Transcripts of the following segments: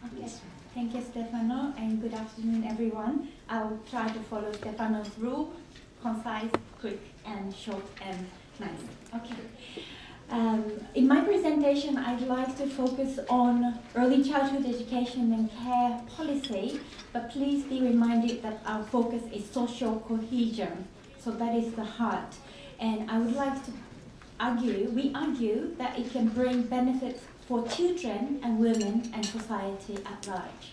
Okay. Thank you, Stefano, and good afternoon, everyone. I'll try to follow Stefano's rule: concise, quick, and short and nice. Okay. In my presentation, I'd like to focus on early childhood education and care policy, but please be reminded that our focus is social cohesion. So that is the heart. And I would like to we argue that it can bring benefits for children and women and society at large.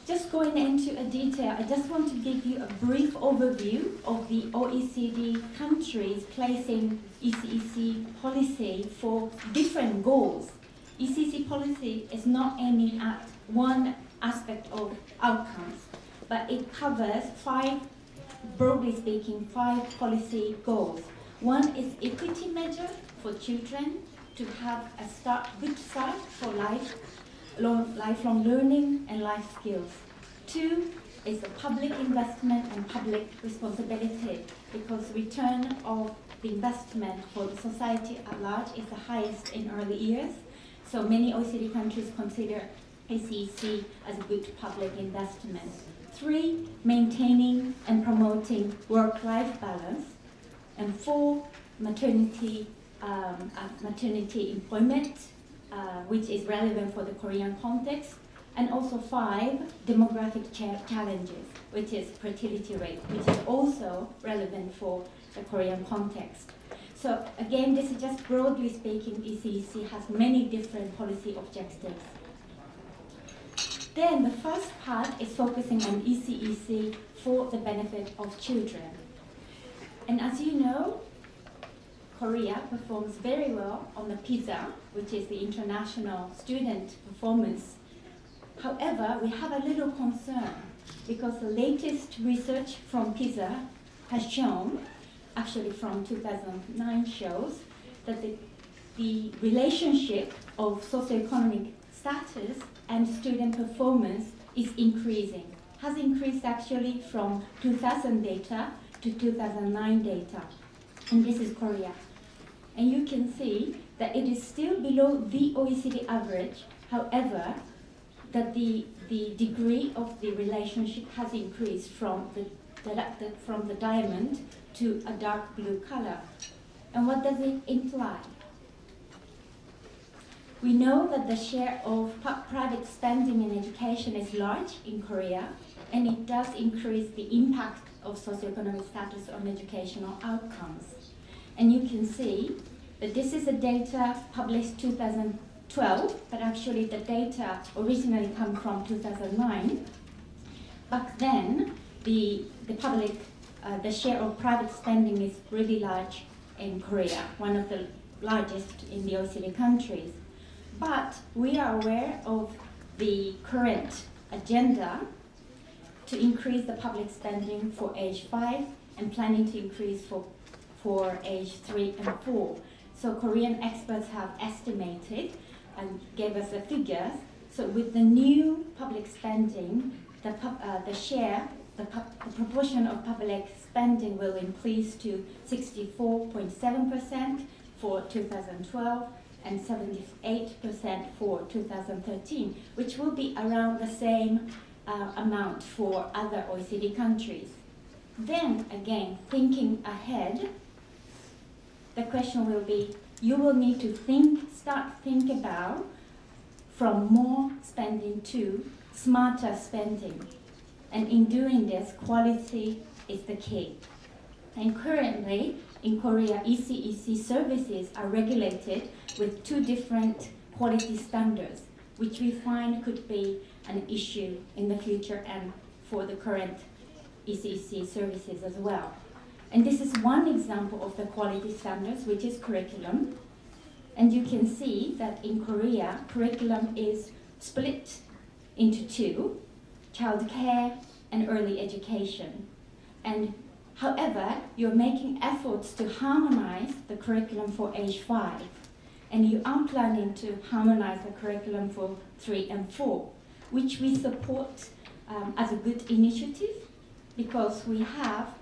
Just going into a detail, I just want to give you a brief overview of the OECD countries placing ECEC policy for different goals. ECEC policy is not aiming at one aspect of outcomes, but it covers broadly speaking, five policy goals. One is equity measure for children to have a good start for lifelong learning and life skills. Two is a public investment and public responsibility, because return of the investment for the society at large is the highest in early years. So many OECD countries consider ECEC as a good public investment. Three, maintaining and promoting work-life balance. And four, maternity employment, which is relevant for the Korean context. And also five, demographic challenges, which is fertility rate, which is also relevant for the Korean context. So again, this is just broadly speaking, ECEC has many different policy objectives. Then the first part is focusing on ECEC for the benefit of children. And as you know, Korea performs very well on the PISA, which is the International Student Performance. However, we have a little concern because the latest research from PISA has shown, actually from 2009 shows, that the relationship of socioeconomic status and student performance is increasing, has increased actually from 2000 data to 2009 data, and this is Korea. And you can see that it is still below the OECD average, however, that the degree of the relationship has increased from the diamond to a dark blue color. And what does it imply? We know that the share of private spending in education is large in Korea, and it does increase the impact of socioeconomic status on educational outcomes. And you can see that this is the data published 2012, but actually the data originally come from 2009. Back then, the share of private spending is really large in Korea, one of the largest in the OECD countries. But we are aware of the current agenda to increase the public spending for age 5 and planning to increase for age 3 and 4. So Korean experts have estimated and gave us the figures. So with the new public spending, the proportion of public spending will increase to 64.7% for 2012 and 78% for 2013, which will be around the same amount for other OECD countries. Then again, thinking ahead, the question will be, you will need to start think about from more spending to smarter spending. And in doing this, quality is the key. And currently, in Korea, ECEC services are regulated with two different quality standards, which we find could be an issue in the future and for the current ECEC services as well. And this is one example of the quality standards, which is curriculum. And you can see that in Korea, curriculum is split into two, childcare and early education. And however, you're making efforts to harmonize the curriculum for age 5. And you are planning to harmonize the curriculum for 3 and 4, which we support as a good initiative, because we have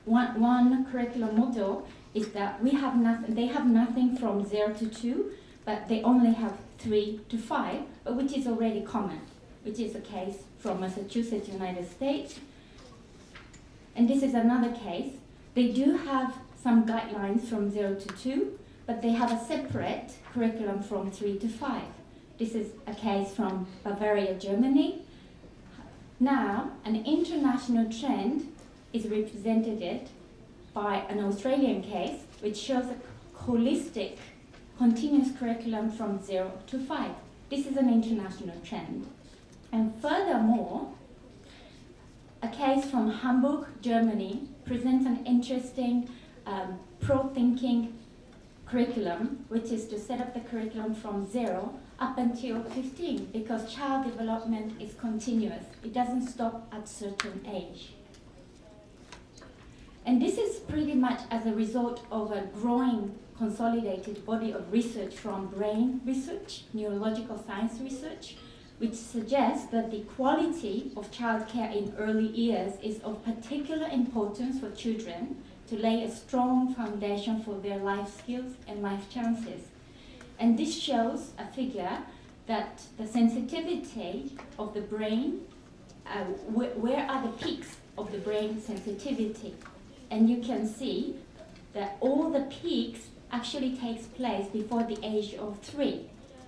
one curriculum model is that they have nothing from 0 to 2, but they only have 3 to 5, but which is already common, which is a case from Massachusetts, United States. And this is another case. They do have some guidelines from 0 to 2, but they have a separate curriculum from 3 to 5. This is a case from Bavaria, Germany. Now, an international trend is represented by an Australian case, which shows a holistic, continuous curriculum from 0 to 5. This is an international trend. And furthermore, a case from Hamburg, Germany, presents an interesting pro-thinking curriculum, which is to set up the curriculum from 0 up until 15, because child development is continuous. It doesn't stop at a certain age. And this is pretty much as a result of a growing consolidated body of research from brain research, neurological science research, which suggests that the quality of childcare in early years is of particular importance for children to lay a strong foundation for their life skills and life chances. And this shows a figure that the sensitivity of the brain, where are the peaks of the brain sensitivity? And you can see that all the peaks actually takes place before the age of 3,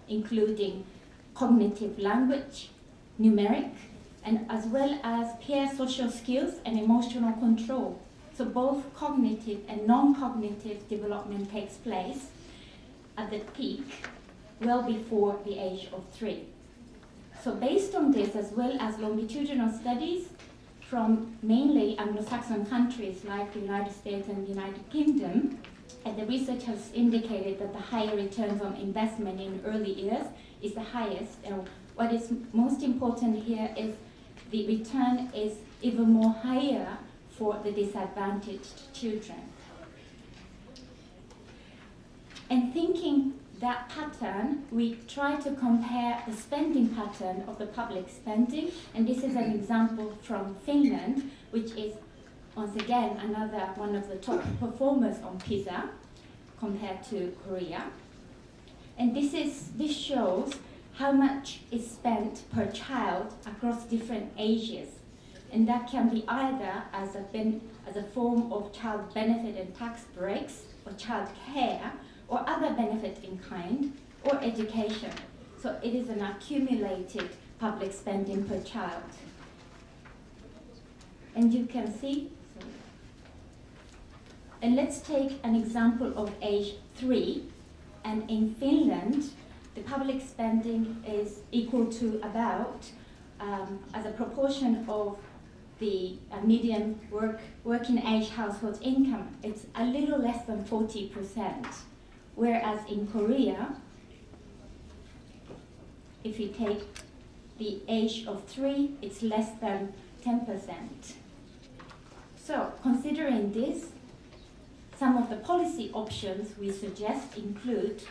including cognitive language, numeric, and as well as peer social skills and emotional control. So both cognitive and non-cognitive development takes place at the peak well before the age of 3. So based on this, as well as longitudinal studies from mainly Anglo-Saxon countries like the United States and the United Kingdom, and the research has indicated that the higher returns on investment in early years is the highest. And what is most important here is the return is even more higher for the disadvantaged children. And thinking that pattern, we try to compare the spending pattern of the public spending, and this is an example from Finland, which is once again another one of the top performers on PISA compared to Korea. And this shows how much is spent per child across different ages. And that can be either as a form of child benefit and tax breaks, or child care, or other benefit in kind, or education. So it is an accumulated public spending per child. And you can see, and let's take an example of age 3. And in Finland, the public spending is equal to about, as a proportion of the median working age household income, it's a little less than 40%. Whereas in Korea, if you take the age of 3, it's less than 10%. So considering this, some of the policy options we suggest include,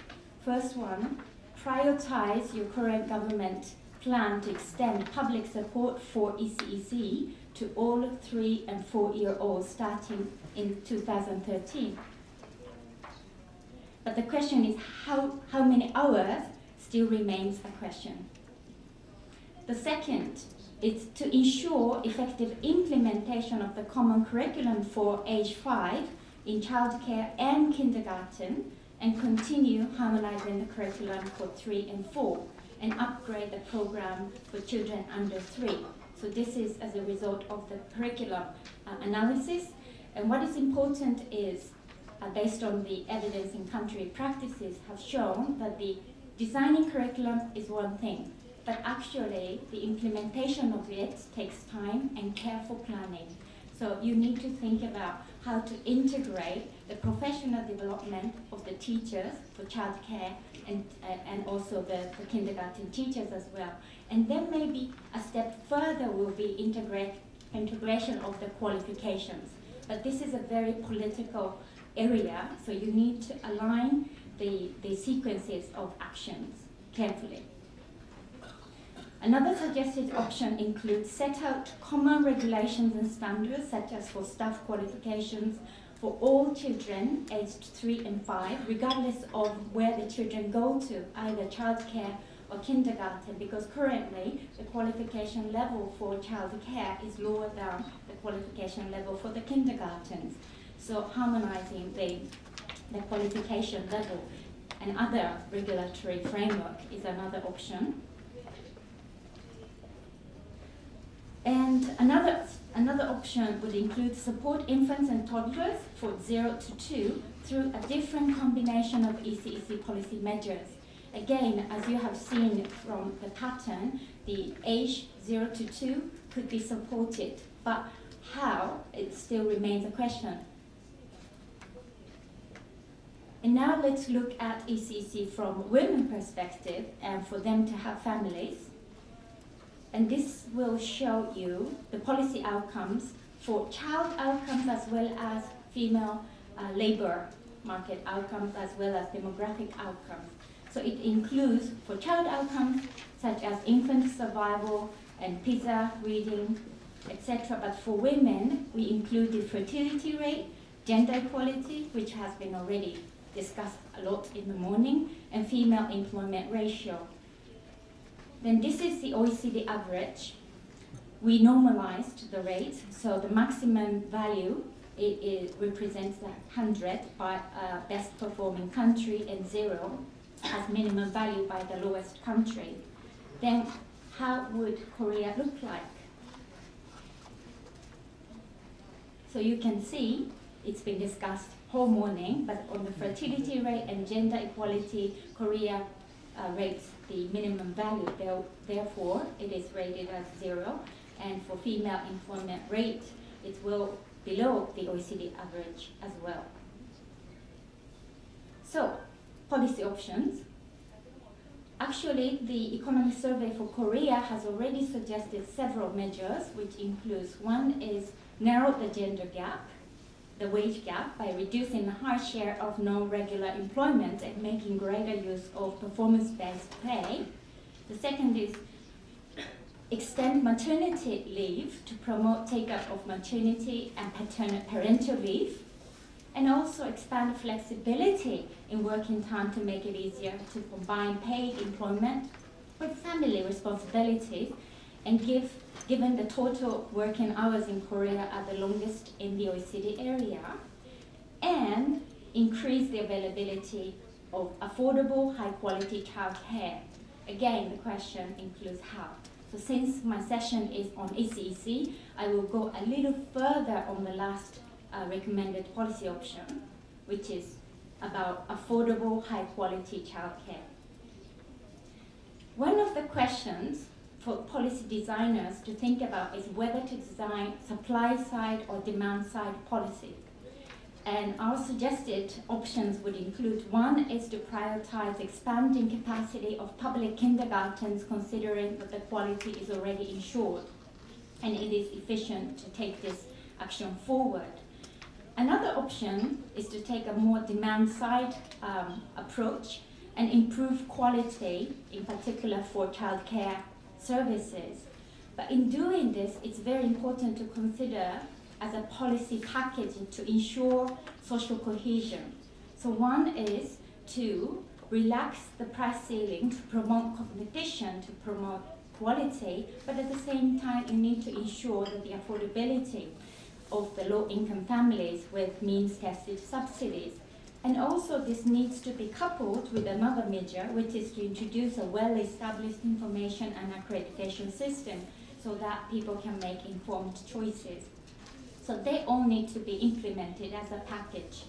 first one, prioritize your current government plan to extend public support for ECEC to all 3- and 4-year-olds starting in 2013. But the question is how many hours still remains a question. The second is to ensure effective implementation of the common curriculum for age 5 in childcare and kindergarten, and continue harmonizing the curriculum for 3 and 4, and upgrade the program for children under 3. So this is as a result of the curriculum analysis. And what is important is, based on the evidence in country practices, have shown that the designing curriculum is one thing, but actually the implementation of it takes time and careful planning. So you need to think about how to integrate the professional development of the teachers for childcare and also the kindergarten teachers as well. And then maybe a step further will be integration of the qualifications. But this is a very political area, so you need to align the sequences of actions carefully. Another suggested option includes set out common regulations and standards, such as for staff qualifications for all children aged 3 and 5, regardless of where the children go to, either childcare or kindergarten, because currently the qualification level for childcare is lower than the qualification level for the kindergartens. So harmonizing the qualification level and other regulatory framework is another option. And another option would include support infants and toddlers for 0 to 2 through a different combination of ECEC policy measures. Again, as you have seen from the pattern, the age 0 to 2 could be supported, but how, it still remains a question. And now let's look at ECEC from women's perspective and for them to have families. And this will show you the policy outcomes for child outcomes as well as female labor market outcomes as well as demographic outcomes. So it includes for child outcomes such as infant survival and PISA reading, etc. But for women, we included fertility rate, gender equality, which has been already discussed a lot in the morning, and female employment ratio. Then this is the OECD average. We normalized the rates, so the maximum value it represents 100 by best performing country and 0 as minimum value by the lowest country. Then how would Korea look like? So you can see it's been discussed whole morning, but on the fertility rate and gender equality, Korea rates the minimum value. Therefore, it is rated as 0. And for female employment rate, it's well below the OECD average as well. So, policy options. Actually, the economic survey for Korea has already suggested several measures, which includes one is narrow the gender gap, the wage gap, by reducing the high share of non-regular employment and making greater use of performance-based pay. The second is extend maternity leave to promote take-up of maternity and parental leave, and also expand flexibility in working time to make it easier to combine paid employment with family responsibilities, and given the total working hours in Korea are the longest in the OECD area, and increase the availability of affordable, high-quality childcare. Again, the question includes how. So since my session is on ECEC, I will go a little further on the last recommended policy option, which is about affordable, high-quality childcare. One of the questions for policy designers to think about is whether to design supply-side or demand-side policy. And our suggested options would include, one is to prioritize expanding capacity of public kindergartens, considering that the quality is already ensured, and it is efficient to take this action forward. Another option is to take a more demand-side approach and improve quality, in particular for childcare services. But in doing this, it's very important to consider as a policy package to ensure social cohesion. So one is to relax the price ceiling to promote competition, to promote quality, but at the same time you need to ensure that the affordability of the low-income families with means-tested subsidies. And also this needs to be coupled with another measure, which is to introduce a well-established information and accreditation system so that people can make informed choices. So they all need to be implemented as a package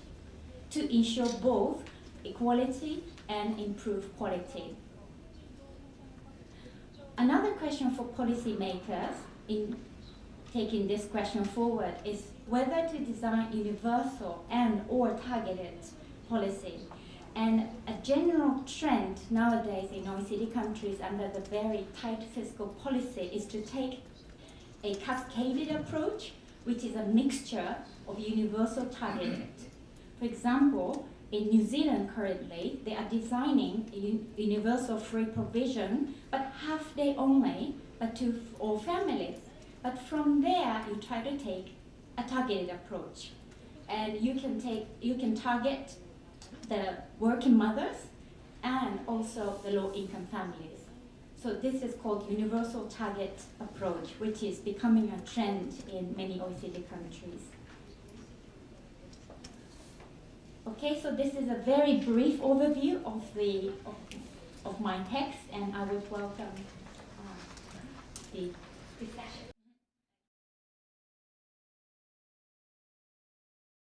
to ensure both equality and improved quality. Another question for policymakers in taking this question forward is whether to design universal and or targeted policy. And a general trend nowadays in OECD countries under the very tight fiscal policy is to take a cascaded approach, which is a mixture of universal targeted. For example, in New Zealand currently, they are designing a universal free provision, but half day only, but to all families. But from there, you try to take a targeted approach. and you can target the working mothers and also the low-income families. So this is called universal target approach, which is becoming a trend in many OECD countries. Okay, so this is a very brief overview of my text, and I would welcome the